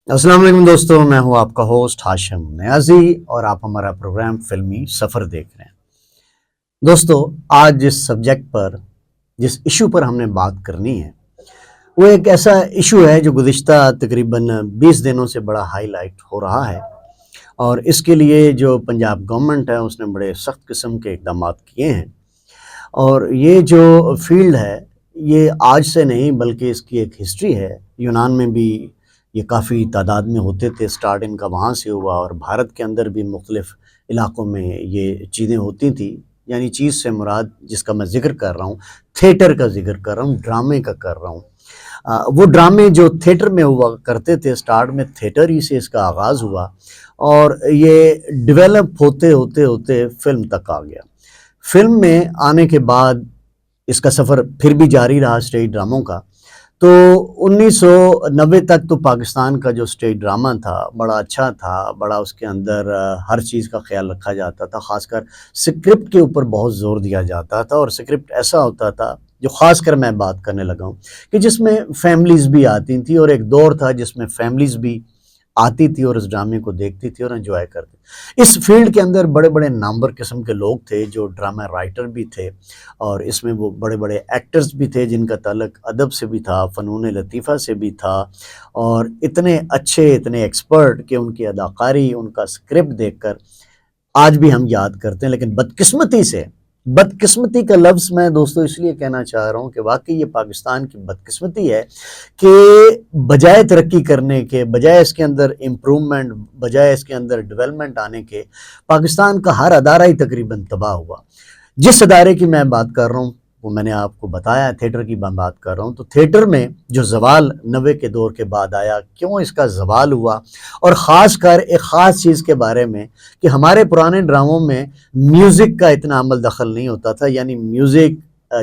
السلام علیکم دوستوں، میں ہوں آپ کا ہوسٹ ہاشم نیازی اور آپ ہمارا پروگرام فلمی سفر دیکھ رہے ہیں۔ دوستو، آج جس سبجیکٹ پر جس ایشو پر ہم نے بات کرنی ہے وہ ایک ایسا ایشو ہے جو گزشتہ تقریباً 20 دنوں سے بڑا ہائی لائٹ ہو رہا ہے، اور اس کے لیے جو پنجاب گورنمنٹ ہے اس نے بڑے سخت قسم کے اقدامات کیے ہیں۔ اور یہ جو فیلڈ ہے یہ آج سے نہیں بلکہ اس کی ایک ہسٹری ہے۔ یونان میں بھی یہ کافی تعداد میں ہوتے تھے، سٹارٹ ان کا وہاں سے ہوا، اور بھارت کے اندر بھی مختلف علاقوں میں یہ چیزیں ہوتی تھیں۔ یعنی چیز سے مراد جس کا میں ذکر کر رہا ہوں، تھیٹر کا ذکر کر رہا ہوں، ڈرامے کا کر رہا ہوں۔ وہ ڈرامے جو تھیٹر میں ہوا کرتے تھے، سٹارٹ میں تھیٹر ہی سے اس کا آغاز ہوا اور یہ ڈیولپ ہوتے ہوتے ہوتے فلم تک آ گیا۔ فلم میں آنے کے بعد اس کا سفر پھر بھی جاری رہا اسٹیج ڈراموں کا۔ تو 1990 تک تو پاکستان کا جو اسٹیج ڈرامہ تھا بڑا اچھا تھا، بڑا اس کے اندر ہر چیز کا خیال رکھا جاتا تھا، خاص کر سکرپٹ کے اوپر بہت زور دیا جاتا تھا، اور سکرپٹ ایسا ہوتا تھا جو خاص کر میں بات کرنے لگا ہوں کہ جس میں فیملیز بھی آتی تھیں، اور ایک دور تھا جس میں فیملیز بھی آتی تھی اور اس ڈرامے کو دیکھتی تھی اور انجوائے کرتی۔ اس فیلڈ کے اندر بڑے بڑے نامور قسم کے لوگ تھے جو ڈرامہ رائٹر بھی تھے، اور اس میں وہ بڑے بڑے ایکٹرز بھی تھے جن کا تعلق ادب سے بھی تھا، فنون لطیفہ سے بھی تھا، اور اتنے اچھے، اتنے ایکسپرٹ کہ ان کی اداکاری، ان کا سکرپٹ دیکھ کر آج بھی ہم یاد کرتے ہیں۔ لیکن بدقسمتی کا لفظ میں دوستو اس لیے کہنا چاہ رہا ہوں کہ واقعی یہ پاکستان کی بدقسمتی ہے کہ بجائے ترقی کرنے کے، بجائے اس کے اندر امپرومنٹ، بجائے اس کے اندر ڈیولپمنٹ آنے کے، پاکستان کا ہر ادارہ ہی تقریباً تباہ ہوا۔ جس ادارے کی میں بات کر رہا ہوں وہ میں نے آپ کو بتایا، تھیٹر کی میں بات کر رہا ہوں۔ تو تھیٹر میں جو زوال 90 کے دور کے بعد آیا، کیوں اس کا زوال ہوا، اور خاص کر ایک خاص چیز کے بارے میں کہ ہمارے پرانے ڈراموں میں میوزک کا اتنا عمل دخل نہیں ہوتا تھا، یعنی میوزک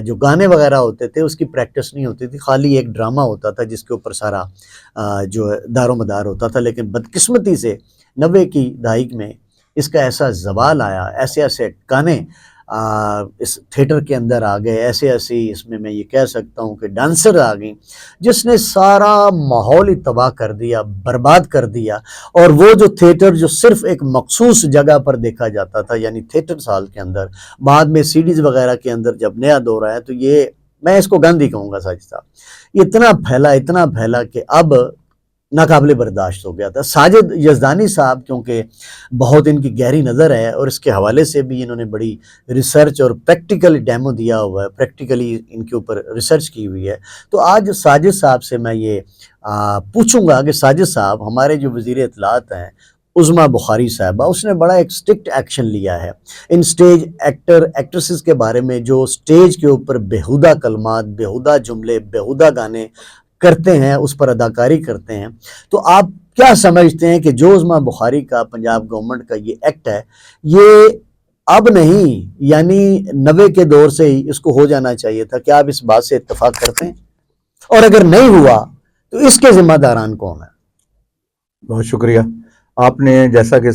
جو گانے وغیرہ ہوتے تھے اس کی پریکٹس نہیں ہوتی تھی، خالی ایک ڈرامہ ہوتا تھا جس کے اوپر سارا جو دار و مدار ہوتا تھا۔ لیکن بدقسمتی سے 90 کی دہائی میں اس کا ایسا زوال آیا، ایسے ایسے گانے اس تھیٹر کے اندر آ گئے، ایسے اس میں یہ کہہ سکتا ہوں کہ ڈانسر آ گئیں جس نے سارا ماحول ہی تباہ کر دیا، برباد کر دیا۔ اور وہ جو تھیٹر جو صرف ایک مخصوص جگہ پر دیکھا جاتا تھا، یعنی تھیٹر سال کے اندر، بعد میں سیڈیز وغیرہ کے اندر جب نیا دور آیا تو یہ میں اس کو گند ہی کہوں گا ساجد صاحب، اتنا پھیلا کہ اب ناقابل برداشت ہو گیا تھا۔ ساجد یزدانی صاحب کیونکہ بہت ان کی گہری نظر ہے اور اس کے حوالے سے بھی انہوں نے بڑی ریسرچ اور پریکٹیکل ڈیمو دیا ہوا ہے، پریکٹیکلی ان کے اوپر ریسرچ کی ہوئی ہے۔ تو آج ساجد صاحب سے میں یہ پوچھوں گا کہ ساجد صاحب، ہمارے جو وزیر اطلاعات ہیں عظمیٰ بخاری صاحبہ، اس نے بڑا ایک سٹرکٹ ایکشن لیا ہے ان سٹیج ایکٹریسز کے بارے میں جو سٹیج کے اوپر بیہودہ کلمات، بیہودہ جملے، بیہودہ گانے کرتے ہیں، اس پر اداکاری کرتے ہیں۔ تو آپ کیا سمجھتے ہیں کہ جو عظمیٰ بخاری کا پنجاب گورنمنٹ کا یہ ایکٹ ہے، یہ اب نہیں یعنی 90 کے دور سے ہی اس کو ہو جانا چاہیے تھا؟ کیا آپ اس بات سے اتفاق کرتے ہیں؟ اور اگر نہیں ہوا تو اس کے ذمہ داران کون ہیں؟ بہت شکریہ۔ آپ نے جیسا کہ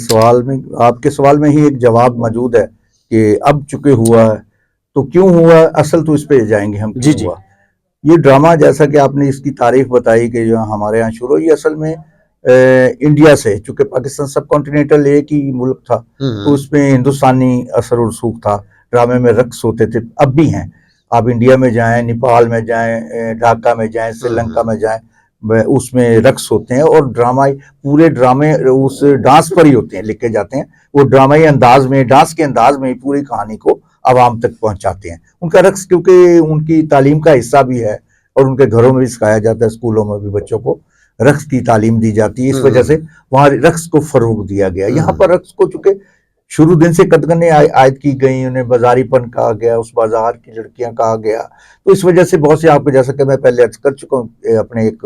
آپ کے سوال میں ہی ایک جواب موجود ہے کہ اب چکے ہوا ہے تو کیوں ہوا، اصل تو اس پہ جائیں گے ہم کیوں ہوا۔ یہ ڈرامہ جیسا کہ آپ نے اس کی تعریف بتائی کہ جو ہمارے یہاں شروع ہوئی، اصل میں انڈیا سے، چونکہ پاکستان سب کانٹیننٹل ایک ہی ملک تھا تو اس میں ہندوستانی اثر و رسوخ تھا، ڈرامے میں رقص ہوتے تھے، اب بھی ہیں۔ آپ انڈیا میں جائیں، نیپال میں جائیں، ڈھاکہ میں جائیں، سری لنکا میں جائیں، اس میں رقص ہوتے ہیں، اور پورے ڈرامے اس ڈانس پر ہی ہوتے ہیں، لکھے جاتے ہیں۔ وہ ڈرامائی انداز میں، ڈانس کے انداز میں پوری کہانی کو عوام تک پہنچاتے ہیں۔ ان کا رقص کیونکہ ان کی تعلیم کا حصہ بھی ہے، اور ان کے گھروں میں بھی سکھایا جاتا ہے، اسکولوں میں بھی بچوں کو رقص کی تعلیم دی جاتی ہے، اس وجہ سے وہاں رقص کو فروغ دیا گیا۔ یہاں پر رقص کو چونکہ شروع دن سے قدغنیں عائد کی گئیں، انہیں بازاری پن کہا گیا، اس بازار کی لڑکیاں کہا گیا، تو اس وجہ سے بہت سے، آپ کو جیسا کہ میں پہلے عرض کر چکا ہوں اپنے ایک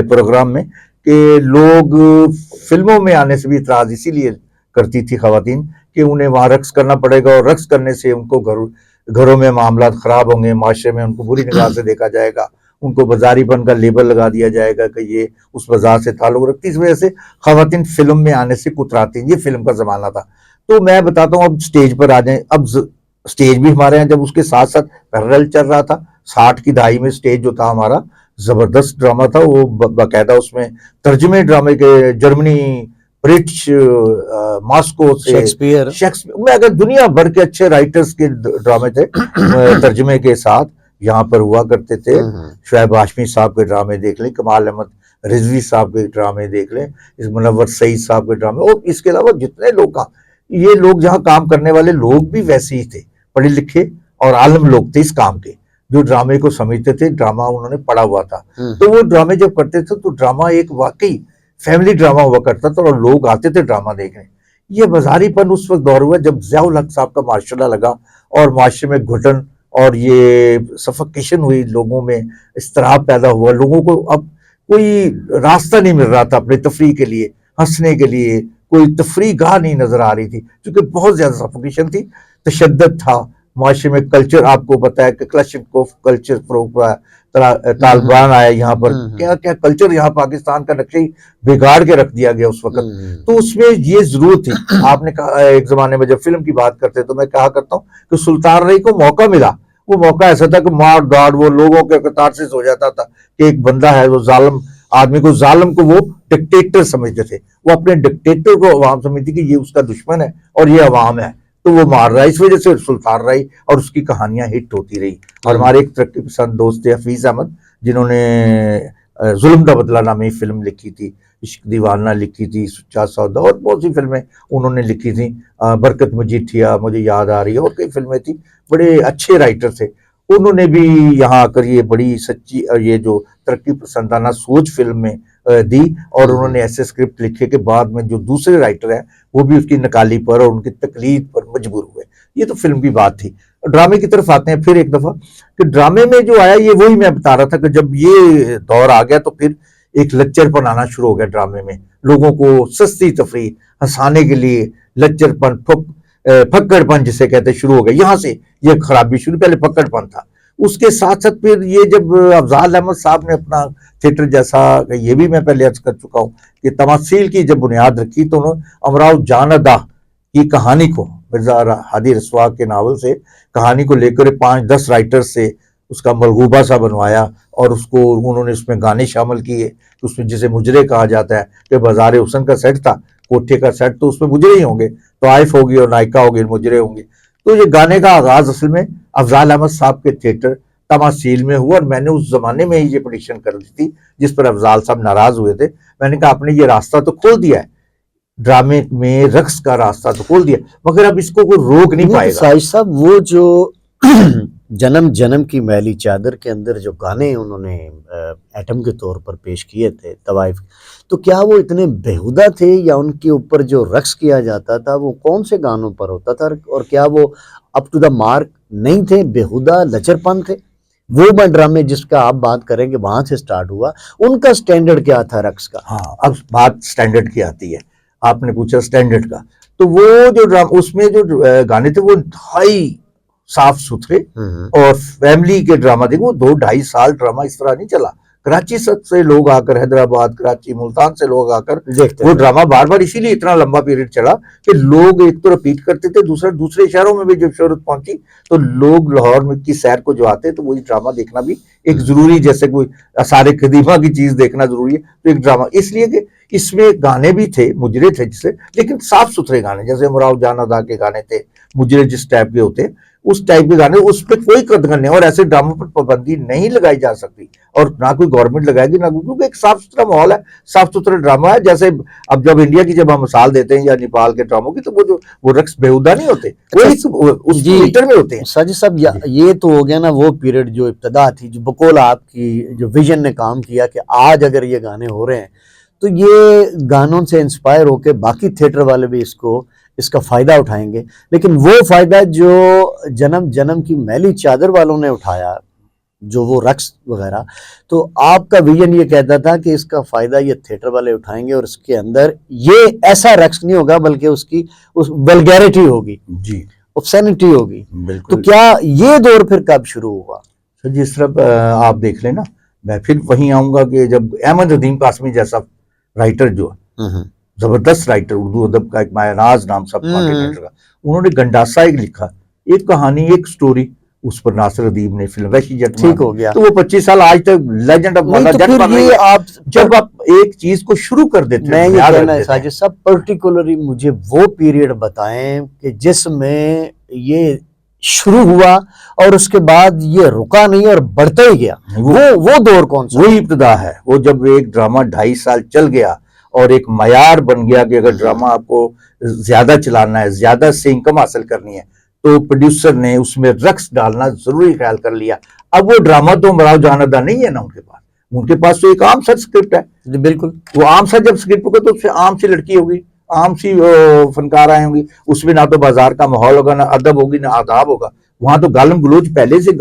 پروگرام میں، کہ لوگ فلموں میں آنے سے بھی اعتراض اسی لیے کرتی تھی خواتین کہ انہیں وہاں رقص کرنا پڑے گا، اور رقص کرنے سے ان کو گھروں میں معاملات خراب ہوں گے، معاشرے میں ان کو بری نگاہ سے دیکھا جائے گا، ان کو بازاری پن کا لیبل لگا دیا جائے گا کہ یہ اس بازار سے تعلق رکھتی، اس وجہ سے خواتین فلم میں آنے سے کتراتی ہیں۔ یہ فلم کا زمانہ تھا۔ تو میں بتاتا ہوں، اب سٹیج پر آ جائیں۔ اب سٹیج بھی ہمارے یہاں جب اس کے ساتھ ساتھ پیرلل چل رہا تھا، 60 کی دہائی میں سٹیج جو تھا ہمارا زبردست ڈرامہ تھا وہ، باقاعدہ اس میں ترجمے ڈرامے کے جرمنی، برٹش، ماسکو سے، شیکسپیئر میں اگر دنیا بھر کے اچھے رائٹرز کے ڈرامے تھے ترجمے کے ساتھ یہاں پر ہوا کرتے تھے. شعیب ہاشمی صاحب کے ڈرامے دیکھ لیں، کمال احمد رضوی صاحب کے ڈرامے دیکھ لیں، منور سعید صاحب کے ڈرامے، اور اس کے علاوہ جتنے لوگ یہ لوگ جہاں کام کرنے والے لوگ بھی ویسے ہی تھے، پڑھے لکھے اور عالم لوگ تھے اس کام کے، جو ڈرامے کو سمجھتے تھے، ڈرامہ انہوں نے پڑھا ہوا تھا. تو وہ ڈرامے جب کرتے تھے تو ڈرامہ ایک واقعی فیملی ڈرامہ ہوا کرتا تھا اور لوگ آتے تھے ڈرامہ دیکھنے. یہ بازاری پن اس وقت دور ہوا جب ضیاء الحق صاحب کا معاشرہ لگا اور معاشرے میں گھٹن اور یہ سفکیشن ہوئی، لوگوں میں اضطراب پیدا ہوا، لوگوں کو اب کوئی راستہ نہیں مل رہا تھا اپنے تفریح کے لیے، ہنسنے کے لیے، کوئی تفریح گاہ نہیں نظر آ رہی تھی کیونکہ بہت زیادہ سفکیشن تھی، تشدد تھا معاشرے میں. کلچر آپ کو پتا ہے کہ کلاشنکوف کلچر فروغ ہوا، طالبان آیا یہاں پر، کیا کیا کلچر یہاں پاکستان کا نقشہ ہی بگاڑ کے رکھ دیا گیا اس وقت. تو اس میں یہ ضرورت تھی. آپ نے کہا ایک زمانے میں جب فلم کی بات کرتے تو میں کہا کرتا ہوں کہ سلطان رئی کو موقع ملا، وہ موقع ایسا تھا کہ مار ڈاڑ وہ لوگوں کے کتارسس ہو جاتا تھا کہ ایک بندہ ہے وہ ظالم آدمی کو، ظالم کو وہ ڈکٹیٹر سمجھتے تھے، وہ اپنے ڈکٹیٹر کو عوام سمجھتی کہ یہ اس کا دشمن ہے اور یہ عوام ہے تو وہ مار رہا ہے. اس وجہ سے سلطان رئی اور اس کی کہانیاں ہٹ ہوتی رہی. اور ہمارے ایک ترقی پسند دوست تھے حفیظ احمد، جنہوں نے ظلم کا بدلہ نامی فلم لکھی تھی، عشق دیوانہ لکھی تھی، سچا سودا اور بہت سی فلمیں انہوں نے لکھی تھیں. برکت مجیٹھیا مجھے یاد آ رہی ہے، اور کئی فلمیں تھیں. بڑے اچھے رائٹر تھے. انہوں نے بھی یہاں آ کر یہ بڑی سچی یہ جو ترقی پسندانہ سوچ فلم میں دی، اور انہوں نے ایسے اسکرپٹ لکھے کہ بعد میں جو دوسرے رائٹر ہیں وہ بھی اس کی نکالی پر اور ان کی تقلید پر مجبور ہوئے. یہ تو فلم کی بات تھی. ڈرامے کی طرف آتے ہیں پھر ایک دفعہ کہ ڈرامے میں جو آیا یہ وہی میں بتا رہا تھا کہ جب یہ دور آ گیا تو پھر ایک لچر پن آنا شروع ہو گیا ڈرامے میں، لوگوں کو سستی تفریح ہنسانے کے لیے لچر پن، پھکڑ پن جسے کہتے شروع ہو گیا. یہاں سے یہ خرابی شروع، پہلے پھکڑ پن تھا. اس کے ساتھ ساتھ پھر یہ جب افضال احمد صاحب نے اپنا تھیٹر، جیسا یہ بھی میں پہلے عرض کر چکا ہوں کہ تماثیل کی جب بنیاد رکھی تو انہوں نے امراؤ جان ادا کی کہانی کو، مرزا ہادی رسوا کے ناول سے کہانی کو لے کر 5-10 رائٹر سے اس کا ملغوبہ سا بنوایا، اور اس کو انہوں نے اس میں گانے شامل کیے. اس میں جسے مجرے کہا جاتا ہے کہ بازار حسن کا سیٹ تھا، کوٹھے کا سیٹ، تو اس میں مجرے ہی ہوں گے، طائف ہوگی اور نائکا ہوگی، مجرے ہوں گے. تو یہ گانے کا آغاز اصل میں افضال احمد صاحب کے تھیٹر تماثیل میں ہوا، اور میں نے اس زمانے میں ہی یہ پریڈکشن کر دی تھی جس پر افضال صاحب ناراض ہوئے تھے. میں نے کہا آپ نے یہ راستہ تو کھول دیا ہے، ڈرامے میں رقص کا راستہ تو کھول دیا، مگر اب اس کو کوئی روک نہیں پائے گا. ساجد صاحب وہ جو جنم جنم کی میلی چادر کے اندر جو گانے انہوں نے ایٹم کے طور پر پیش کیے تھے طوائف، تو کیا وہ اتنے بیہودہ تھے یا ان کے اوپر جو رقص کیا جاتا تھا وہ کون سے گانوں پر ہوتا تھا، اور کیا وہ اپ ٹو دا مارک نہیں تھے، بیہودہ لچر پن تھے؟ وہ ڈرامے جس کا آپ بات کریں کہ وہاں سے سٹارٹ ہوا، ان کا سٹینڈرڈ کیا تھا رقص کا؟ ہاں، اب بات سٹینڈرڈ کی آتی ہے. آپ نے پوچھا سٹینڈرڈ کا، تو وہ جو اس میں جو گانے تھے وہ انتہائی صاف ستھرے اور فیملی کے ڈرامہ تھے. وہ 2-2.5 سال ڈرامہ اس طرح نہیں چلا. کراچی سے لوگ آ کر، حیدرآباد، کراچی، ملتان سے لوگ آ کر وہ ڈرامہ بار بار اسی لیے اتنا لمبا پیریڈ چلا کہ لوگ ایک تو رپیٹ کرتے تھے، دوسرے شہروں میں بھی جب شہرت پہنچی تو لوگ لاہور میں کی سیر کو جو آتے تو وہی ڈرامہ دیکھنا بھی ایک ضروری، جیسے کوئی آثار قدیمہ کی چیز دیکھنا ضروری ہے تو ایک ڈرامہ، اس لیے کہ اس میں گانے بھی تھے، مجرے تھے جسے، لیکن صاف ستھرے گانے، جیسے امراؤ جان ادا کے گانے تھے، مجرے جس ٹائپ کے ہوتے اس ٹائپ کے گانے، اس پہ کوئی قدغن نہیں، اور ایسے ڈراموں پر پابندی نہیں لگائی جا سکتی اور نہ کوئی گورنمنٹ لگائے گی، نہ کیونکہ ایک صاف ستھرا ماحول ہے، صاف ستھرا ڈرامہ ہے. جیسے اب جب انڈیا کی جب ہم مثال دیتے ہیں یا نیپال کے ڈراموں کی، تو وہ رقص بیہودہ نہیں ہوتے، اس میٹر میں ہوتے ہیں. ساجد صاحب یہ تو ہو گیا نا وہ پیریڈ جو ابتدا تھی، جو بقول آپ کی جو ویژن نے کام کیا کہ آج اگر یہ گانے ہو رہے ہیں تو یہ گانوں سے انسپائر ہو کے باقی تھیٹر والے بھی اس کا فائدہ اٹھائیں گے. لیکن وہ فائدہ جو جنم جنم کی میلی چادر والوں نے اٹھایا، جو وہ رقص وغیرہ، تو آپ کا ویژن یہ کہتا تھا کہ اس کا فائدہ یہ تھیٹر والے اٹھائیں گے اور اس کے اندر یہ ایسا رقص نہیں ہوگا بلکہ اس کی ولگیرٹی ہوگی، جی، اوبسینٹی ہوگی. بالکل. تو کیا یہ دور پھر کب شروع ہوا؟ جس طرح آپ دیکھ لیں نا، میں پھر وہیں آؤں گا کہ جب احمد ندیم قاسمی جیسا رائٹر جو زبردست رائٹر، اردو ادب کا ایک مایا ناز نام سب کانٹیننٹ کا، انہوں نے گنڈاسا ایک لکھا، ایک کہانی، ایک سٹوری، اس پر ناصر ادیب نے فلم وحشی جٹ ٹھیک ہو گیا. تو وہ 25 سال آج تک لیجنڈ آف نہیں والا تو جٹ پھر بن رہی یہ ہے. آپ جب آپ ایک چیز کو شروع کر دیتے میں ہیں یہ یاد کہنا رکھ ہے دیتے ہیں. ساجد صاحب پرٹیکولرلی مجھے وہ پیریڈ بتائیں کہ جس میں یہ شروع ہوا اور اس کے بعد یہ رکا نہیں اور بڑھتا ہی گیا, وہ دور کون سا؟ وہی ابتدا ہے. وہ جب ایک ڈرامہ 2.5 سال چل گیا اور ایک معیار بن گیا کہ اگر ڈرامہ آپ کو زیادہ چلانا ہے, زیادہ سے انکم حاصل کرنی ہے, تو پروڈیوسر نے اس میں رقص ڈالنا ضروری خیال کر لیا. اب وہ ڈرامہ تو مراؤ جاندا نہیں ہے نا ان کے پاس تو ایک عام سا اسکرپٹ ہے. بالکل وہ عام سا جب اسکرپٹ ہوگا تو اس سے عام سی لڑکی ہوگی, عام سی فنکار آئیں ہوں گی, اس میں نہ تو بازار کا ماحول ہوگا, نہ ادب ہوگی, نہ آداب ہوگا. وہاں تو گالم گلوچ پہلے سے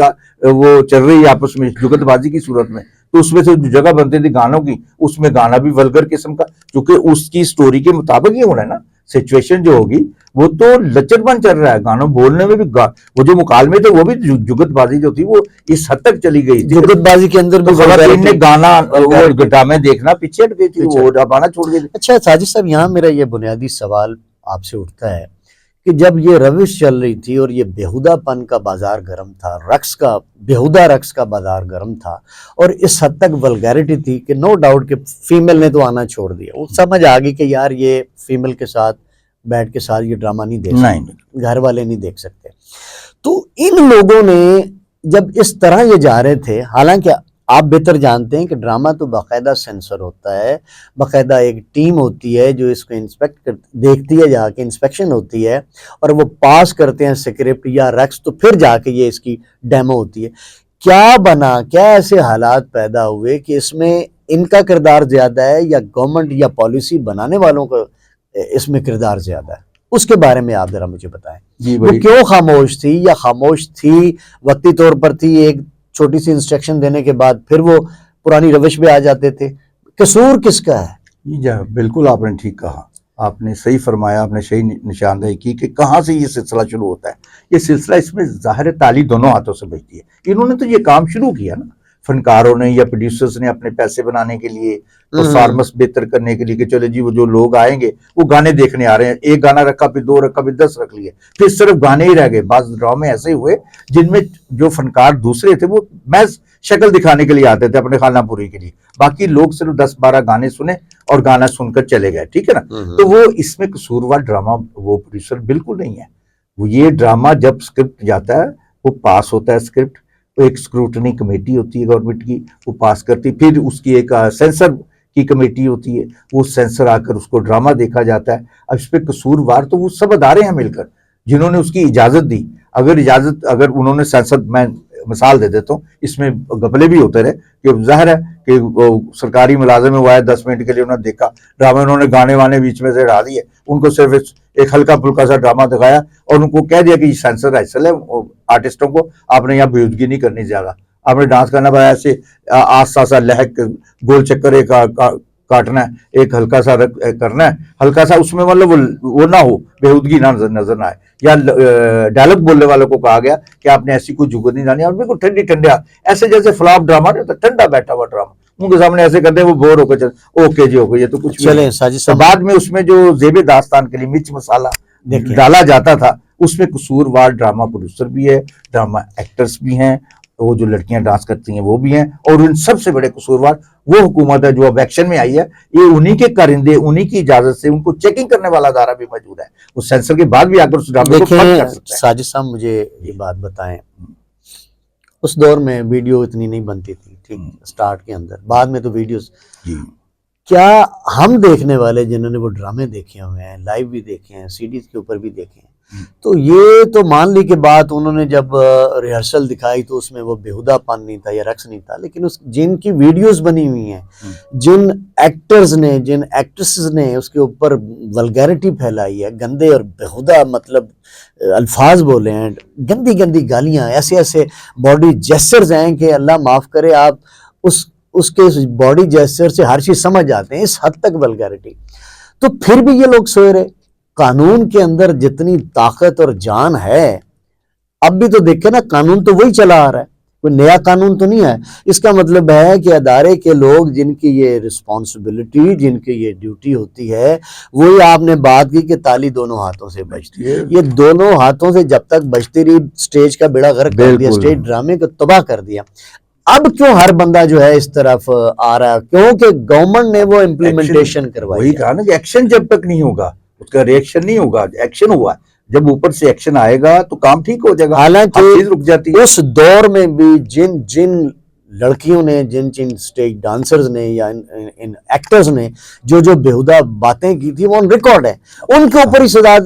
وہ چل رہی ہے آپس میں جگت بازی کی صورت میں. تو اس میں سے جو جگہ بنتی تھی گانوں کی, اس میں گانا بھی ولگر قسم کا, کیونکہ اس کی سٹوری کے مطابق ہی ہونا ہے نا. سچویشن جو ہوگی وہ تو لچر پن چل رہا ہے, گانوں بولنے میں بھی وہ جو مکالمے تھے وہ بھی جگت بازی جو تھی وہ اس حد تک چلی گئی تھی. جگت بازی کے اندر بھی خواتین نے گانا ڈرامے دیکھنا پیچھے ہٹ گئی تھی, وہ ڈرامہ چھوڑ گئی تھی. اچھا ساجد صاحب, یہاں میرا یہ بنیادی سوال آپ سے اٹھتا ہے کہ جب یہ روش چل رہی تھی اور یہ بیہودہ پن کا بازار گرم تھا, بیہودہ رقص کا بازار گرم تھا, اور اس حد تک ولگیرٹی تھی کہ نو ڈاؤٹ کہ فیمیل نے تو آنا چھوڑ دیا. وہ سمجھ آ گئی کہ یار یہ فیمیل کے ساتھ بیٹھ کے ساتھ یہ ڈرامہ نہیں دیکھ سکتے, گھر والے نہیں دیکھ سکتے. تو ان لوگوں نے جب اس طرح یہ جا رہے تھے, حالانکہ آپ بہتر جانتے ہیں کہ ڈرامہ تو باقاعدہ سینسر ہوتا ہے, باقاعدہ ایک ٹیم ہوتی ہے جو اس کو دیکھتی ہے, جا کے انسپیکشن ہوتی ہے اور وہ پاس کرتے ہیں سکرپٹ یا رقص, تو پھر جا کے یہ اس کی ڈیمو ہوتی ہے. کیا بنا, کیا ایسے حالات پیدا ہوئے کہ اس میں ان کا کردار زیادہ ہے یا گورنمنٹ یا پالیسی بنانے والوں کا اس میں کردار زیادہ ہے؟ اس کے بارے میں آپ ذرا مجھے بتائیں. وہ کیوں خاموش تھی, یا خاموش تھی وقتی طور پر تھی, ایک چھوٹی سی انسٹرکشن دینے کے بعد پھر وہ پرانی روش پہ آ جاتے تھے؟ قصور کس کا ہے؟ جی بالکل آپ نے ٹھیک کہا, آپ نے صحیح فرمایا, آپ نے صحیح نشاندہی کی کہ کہاں سے یہ سلسلہ شروع ہوتا ہے. یہ سلسلہ اس میں ظاہر تالی دونوں ہاتھوں سے بجتی ہے. انہوں نے تو یہ کام شروع کیا نا, فنکاروں نے یا پروڈیوسرز نے اپنے پیسے بنانے کے لیے, پرفارمنس بہتر کرنے کے لیے کہ چلے جی وہ جو لوگ آئیں گے وہ گانے دیکھنے آ رہے ہیں, ایک گانا رکھا پھر 2 رکھا پھر 10 رکھ لیے, پھر صرف گانے ہی رہ گئے. بعض ڈرامے ایسے ہوئے جن میں جو فنکار دوسرے تھے وہ محض شکل دکھانے کے لیے آتے تھے اپنے خانہ پوری کے لیے, باقی لوگ صرف 10-12 گانے سنے اور گانا سن کر چلے گئے, ٹھیک ہے نا. تو وہ اس میں قصوروار ڈرامہ وہ پروڈیوسر بالکل نہیں ہے. وہ یہ ڈرامہ جب اسکرپٹ جاتا ہے وہ پاس ہوتا ہے اسکرپٹ, ایک اسکروٹنی کمیٹی ہوتی ہے گورنمنٹ کی, وہ پاس کرتی, پھر اس کی ایک سینسر کی کمیٹی ہوتی ہے, وہ سینسر آ کر اس کو ڈرامہ دیکھا جاتا ہے. اب اس پہ قصوروار تو وہ سب ادارے ہیں مل کر جنہوں نے اس کی اجازت دی. اگر انہوں نے سینسر, میں مثال دے دیتا ہوں, اس میں گپلے بھی ہوتے رہے کہ ظاہر ہے کہ سرکاری ملازم ہوا ہے, 10 منٹ کے لیے انہوں نے دیکھا ڈرامہ, انہوں نے گانے وانے بیچ میں سے ہٹا دیے, ان کو صرف ایک ہلکا پھلکا سا ڈرامہ دکھایا اور ان کو کہہ دیا کہ یہ سینسر ایسل ہے, آرٹسٹوں کو آپ نے یہاں بیہودگی نہیں کرنی زیادہ, آپ نے ڈانس کرنا پڑا ایسے آسا سا لہک گول چکر ایک کاٹنا ہے, ایک ہلکا سا کرنا ہے, ہلکا سا اس میں مطلب وہ نہ ہو, بیہودگی نہ نظر نہ آئے. یا ڈائلگ بولنے والوں کو کہا گیا کہ آپ نے ایسی کوئی جگت نہیں جانی, اور بالکل ٹھنڈی ٹھنڈا ایسے جیسے فلاپ ڈرامہ نہیں ہوتا, ٹھنڈا بیٹھا ہوا ڈرامہ, ان کے سامنے ایسے کرتے ہیں وہ بور ہو کر چلے اوکے جی اوکے, یہ تو کچھ چلیں ساجد صاحب. بعد میں اس میں جو زیب داستان کے لیے مرچ مسالہ ڈالا جاتا تھا, اس میں قصوروار ڈرامہ پروڈیوسر بھی ہے, ڈرامہ ایکٹرز بھی ہیں, وہ جو لڑکیاں ڈانس کرتی ہیں وہ بھی ہیں, اور ان سب سے بڑے قصوروار وہ حکومت ہے جو اب ایکشن میں آئی ہے. یہ انہی کے کارندے, انہی کی اجازت سے ان کو چیکنگ کرنے والا ادارہ بھی موجود ہے, وہ سینسر کے بعد بھی آ کر اس ڈرامے کو بند کر سکتا ہے. ساجد صاحب مجھے یہ بات بتائیں, اس دور میں ویڈیو اتنی نہیں بنتی تھی, ٹھیک, سٹارٹ کے اندر, بعد میں تو ویڈیوز, کیا ہم دیکھنے والے جنہوں نے وہ ڈرامے دیکھے ہوئے ہیں, لائیو بھی دیکھے ہیں, سیڈیز کے اوپر بھی دیکھے ہیں, تو یہ تو مان لی کہ بات انہوں نے جب ریہرسل دکھائی تو اس میں وہ بیہودہ پن نہیں تھا یا رقص نہیں تھا, لیکن جن کی ویڈیوز بنی ہوئی ہیں, جن ایکٹرز نے, جن ایکٹریسز نے اس کے اوپر ولگیرٹی پھیلائی ہے, گندے اور بیہودہ مطلب الفاظ بولے ہیں, گندی گندی گالیاں, ایسے ایسے باڈی جیسچرز ہیں کہ اللہ معاف کرے, آپ اس کے باڈی جیسچر سے ہر چیز سمجھ جاتے ہیں, اس حد تک ولگیرٹی. تو پھر بھی یہ لوگ سوئے رہے. قانون کے اندر جتنی طاقت اور جان ہے, اب بھی تو دیکھیں نا, قانون تو وہی چلا آ رہا ہے, کوئی نیا قانون تو نہیں ہے. اس کا مطلب ہے کہ ادارے کے لوگ جن کی یہ رسپانسبلٹی، جن کی یہ ڈیوٹی ہوتی ہے، وہی آپ نے بات کی کہ تالی دونوں ہاتھوں سے بجتی ہے. یہ دونوں ہاتھوں سے جب تک بجتی رہی، سٹیج کا بیڑا غرق کر دیا، سٹیج ڈرامے کو تباہ کر دیا. اب کیوں ہر بندہ جو ہے اس طرف آ رہا ہے؟ کیونکہ گورنمنٹ نے وہ امپلیمنٹیشن کروائی. وہی کہا نا کہ ایکشن جب تک نہیں ہوگا اس کا ریئیکشن نہیں ہوگا. ایکشن ہوا، جب اوپر سے ایکشن آئے گا تو کام ٹھیک ہو جائے گا. حالانکہ رک جاتی ہے. اس دور میں بھی جن لڑکیوں نے، جن سٹیج ڈانسرز نے یا ان ایکٹرز نے جو بیہودہ باتیں کی تھی، وہ ان ریکارڈ ہے. ان کے اوپر ہی سزا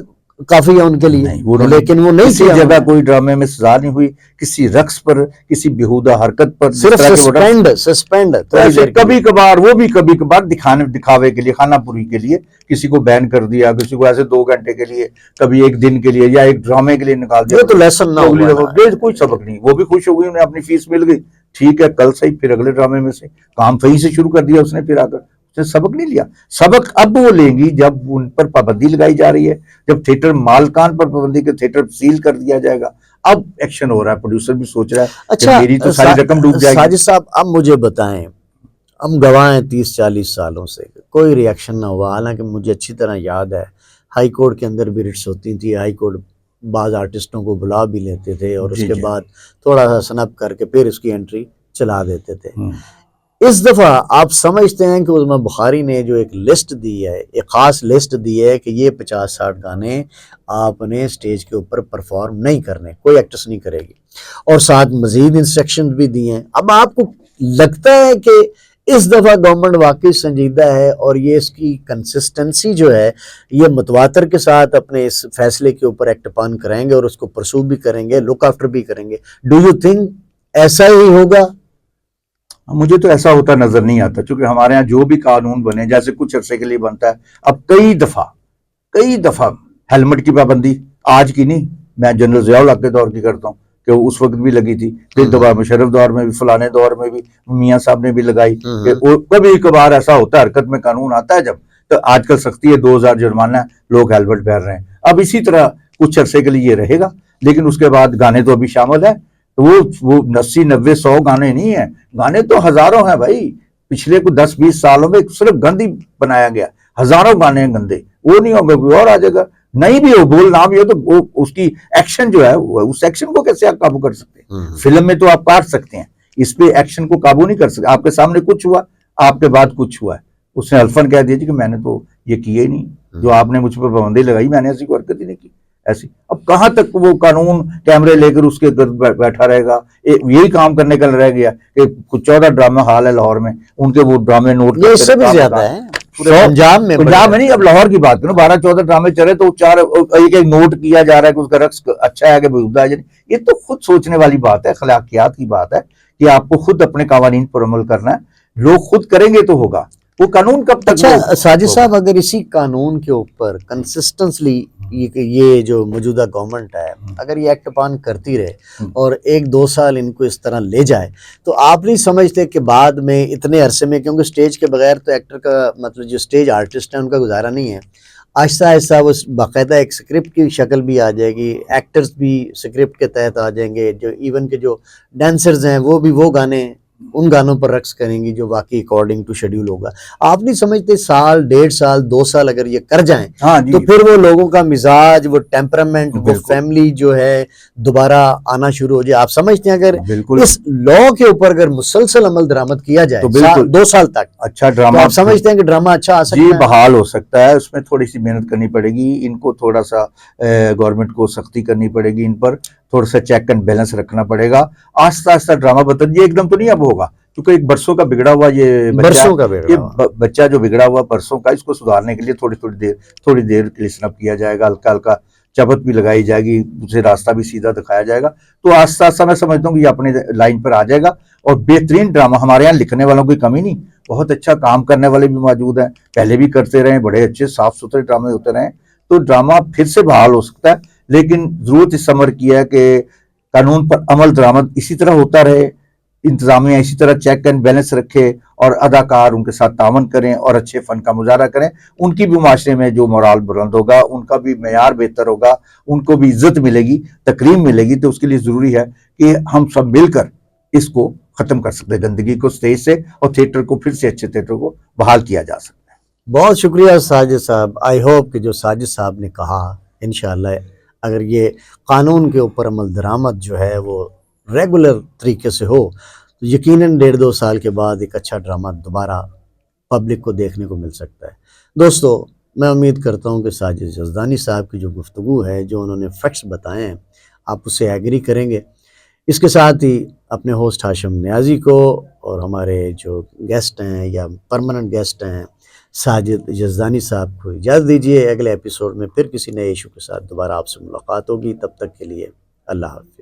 کافی ہے ان کے لیے، لیکن وہ نہیں کسی جگہ کوئی ڈرامے میں سزا نہیں ہوئی، کسی رقص پر، کسی بیہودہ حرکت پر، صرف سسپینڈ کبھی کبھار، وہ بھی کبھی کبھار دکھاوے کے لیے، خانہ پوری کے لیے کسی کو بین کر دیا، کسی کو ایسے 2 گھنٹے کے لیے، کبھی 1 دن کے لیے، یا ایک ڈرامے کے لیے نکال دیا. یہ تو لیسن نہ ہوا، کوئی سبق نہیں. وہ بھی خوش ہو گئی، انہیں اپنی فیس مل گئی، ٹھیک ہے کل صحیح، پھر اگلے ڈرامے میں سے کام صحیح سے شروع کر دیا اس نے. پھر آ کر اس نے سبق نہیں لیا. سبق اب وہ لیں گی جب ان پر پابندی لگائی جا رہی ہے، جب تھیٹر مالکان پر پابندی کہ تھیٹر سیل کر دیا جائے گا. اب ایکشن ہو رہا ہے، پروڈیوسر بھی سوچ رہا ہے کہ میری تو ساری رقم ڈوب جائے گی. ساجد صاحب اب مجھے بتائیں، ہم گواہ ہیں 30-40 سالوں سے کوئی ری ایکشن نہ ہوا. حالانکہ مجھے اچھی طرح یاد ہے ہائی کورٹ کے اندر بھی ریٹس ہوتی تھی، ہائی کورٹ بعض آرٹسٹوں کو بلا بھی لیتے تھے اور اس کے بعد تھوڑا سا سنپ کر کے پھر اس کی انٹری چلا دیتے تھے. اس دفعہ آپ سمجھتے ہیں کہ عظمیٰ بخاری نے جو ایک لسٹ دی ہے، ایک خاص لسٹ دی ہے کہ یہ 50-60 گانے آپ نے سٹیج کے اوپر پرفارم نہیں کرنے، کوئی ایکٹرس نہیں کرے گی، اور ساتھ مزید انسٹرکشن بھی دی ہیں. اب آپ کو لگتا ہے کہ اس دفعہ گورنمنٹ واقعی سنجیدہ ہے اور یہ اس کی کنسسٹنسی جو ہے یہ متواتر کے ساتھ اپنے اس فیصلے کے اوپر ایکٹ اپان کریں گے اور اس کو پرسو بھی کریں گے، لک آفٹر بھی کریں گے؟ ڈو یو تھنک ایسا ہی ہوگا؟ مجھے تو ایسا ہوتا نظر نہیں آتا، چونکہ ہمارے ہاں جو بھی قانون بنے، جیسے کچھ عرصے کے لیے بنتا ہے، اب کئی دفعہ ہیلمٹ کی پابندی آج کی نہیں، میں جنرل ضیاء الحق کے دور کی کرتا ہوں کہ اس وقت بھی لگی تھی، پھر دوبارہ مشرف دور میں بھی، فلانے دور میں بھی میاں صاحب نے بھی لگائی. کہ کبھی کبھار ایسا ہوتا ہے، حرکت میں قانون آتا ہے جب، تو آج کل سختی ہے، 2000 جرمانہ ہے، لوگ ہیلمٹ پہن رہے ہیں. اب اسی طرح کچھ عرصے کے لیے یہ رہے گا، لیکن اس کے بعد گانے تو ابھی شامل ہیں. وہ 80, 90, 100 گانے نہیں ہیں، گانے تو ہزاروں ہیں بھائی. پچھلے کو 10-20 سالوں میں صرف گندی بنایا گیا، ہزاروں گانے ہیں گندے. وہ نہیں ہوگا، کوئی اور آ جائے گا. نہیں بھی ہو، بول نہ بھی ہو، تو وہ اس کی ایکشن جو ہے، اس ایکشن کو کیسے آپ قابو کر سکتے ہیں؟ فلم میں تو آپ کاٹ سکتے ہیں، اس پہ ایکشن کو قابو نہیں کر سکتے. آپ کے سامنے کچھ ہوا، آپ کے بعد کچھ ہوا ہے، اس نے الفن کہہ دیا کہ میں نے تو یہ کیا ہی نہیں، جو آپ نے مجھ پہ پابندی لگائی میں نے ایسی کوئی حرکت ہی نہیں کی. ایسی اب کہاں تک وہ قانون کیمرے لے کر اس کے بیٹھا رہے گا؟ یہی کام کرنے کا رہ گیا کہ کچھ 14 ڈرامہ ہال ہے لاہور میں، ان کے وہ ڈرامے نوٹ یہ اس سے بھی زیادہ ہے پنجاب میں نہیں. اب لاہور کی بات کروں، 12-14 ڈرامے چلے تو 4 ایک نوٹ کیا جا رہا ہے کہ اس کا رقص اچھا ہے کہ بیہودہ ہے. یہ تو خود سوچنے والی بات ہے، اخلاقیات کی بات ہے کہ آپ کو خود اپنے قوانین پر عمل کرنا ہے. لوگ خود کریں گے تو ہوگا. وہ قانون کب تک؟ اچھا ساجد صاحب، اگر اسی قانون کے اوپر کنسسٹنسلی یہ جو موجودہ گورنمنٹ ہے اگر یہ ایکٹ اپان کرتی رہے اور 1-2 سال ان کو اس طرح لے جائے، تو آپ نہیں سمجھتے کہ بعد میں اتنے عرصے میں، کیونکہ سٹیج کے بغیر تو ایکٹر کا مطلب جو سٹیج آرٹسٹ ہیں ان کا گزارا نہیں ہے، آہستہ آہستہ وہ باقاعدہ ایک سکرپٹ کی شکل بھی آ جائے گی، ایکٹرز بھی سکرپٹ کے تحت آ جائیں گے، جو ایون کہ جو ڈانسرز ہیں وہ بھی وہ گانے ان گانوں پر رقص کریں گی جو واقعی اکارڈنگ ٹو شیڈیول ہوگا. آپ نہیں سمجھتے 1 1.5 سال 2 سال اگر یہ کر جائیں تو پھر وہ لوگوں کا مزاج، وہ ٹیمپرامنٹ، وہ فیملی جو ہے دوبارہ آنا شروع ہو جائے؟ آپ سمجھتے ہیں اگر اس لا کے اوپر اگر مسلسل عمل درآمد کیا جائے 2 سال تک، اچھا ڈرامہ، آپ سمجھتے ہیں کہ ڈرامہ اچھا آ سکتا ہے؟ جی بحال ہو سکتا ہے. اس میں تھوڑی سی محنت کرنی پڑے گی، ان کو تھوڑا سا گورنمنٹ کو سختی کرنی پڑے گی، ان پر تھوڑا سا چیک اینڈ بیلنس رکھنا پڑے گا. آہستہ آہستہ ڈرامہ یہ ایک دم تو نہیں اب ہوگا، کیونکہ ایک برسوں کا بگڑا ہوا یہ بچہ جو بگڑا ہوا برسوں کا، اس کو سدھارنے کے لیے تھوڑی دیر کے لیے سنپ کیا جائے گا، ہلکا ہلکا چبت بھی لگائی جائے گی، اسے راستہ بھی سیدھا دکھایا جائے گا. تو آہستہ آہستہ میں سمجھتا ہوں کہ یہ اپنے لائن پر آ جائے گا. اور بہترین ڈرامہ ہمارے یہاں لکھنے والوں کی کمی نہیں، بہت اچھا کام کرنے والے بھی موجود ہیں، پہلے بھی کرتے رہے، بڑے اچھے صاف ستھرے ڈرامے ہوتے رہے. تو ڈرامہ پھر سے بحال ہو سکتا ہے، لیکن ضرورت اس امر کی ہے کہ قانون پر عمل درآمد اسی طرح ہوتا رہے، انتظامیہ اسی طرح چیک اینڈ بیلنس رکھے، اور اداکار ان کے ساتھ تعاون کریں اور اچھے فن کا مظاہرہ کریں. ان کی بھی معاشرے میں جو مورال بلند ہوگا، ان کا بھی معیار بہتر ہوگا، ان کو بھی عزت ملے گی، تکریم ملے گی. تو اس کے لیے ضروری ہے کہ ہم سب مل کر اس کو ختم کر سکتے ہیں، گندگی کو اسٹیج سے، اور تھیٹر کو پھر سے اچھے تھیٹر کو بحال کیا جا سکتا ہے۔ بہت شکریہ ساجد صاحب، آئی ہوپ کہ جو ساجد صاحب نے کہا انشاءاللہ اگر یہ قانون کے اوپر عمل درآمد جو ہے وہ ریگولر طریقے سے ہو تو یقیناً 1.5-2 سال کے بعد ایک اچھا ڈرامہ دوبارہ پبلک کو دیکھنے کو مل سکتا ہے۔ دوستو، میں امید کرتا ہوں کہ ساجد یزدانی صاحب کی جو گفتگو ہے، جو انہوں نے فیکٹس بتائے ہیں، آپ اس سے ایگری کریں گے۔ اس کے ساتھ ہی اپنے ہوسٹ ہاشم نیازی کو اور ہمارے جو گیسٹ ہیں یا پرماننٹ گیسٹ ہیں ساجد یزدانی صاحب کو اجازت دیجیے۔ اگلے ایپیسوڈ میں پھر کسی نئے ایشو کے ساتھ دوبارہ آپ سے ملاقات ہوگی، تب تک کے لیے اللہ حافظ۔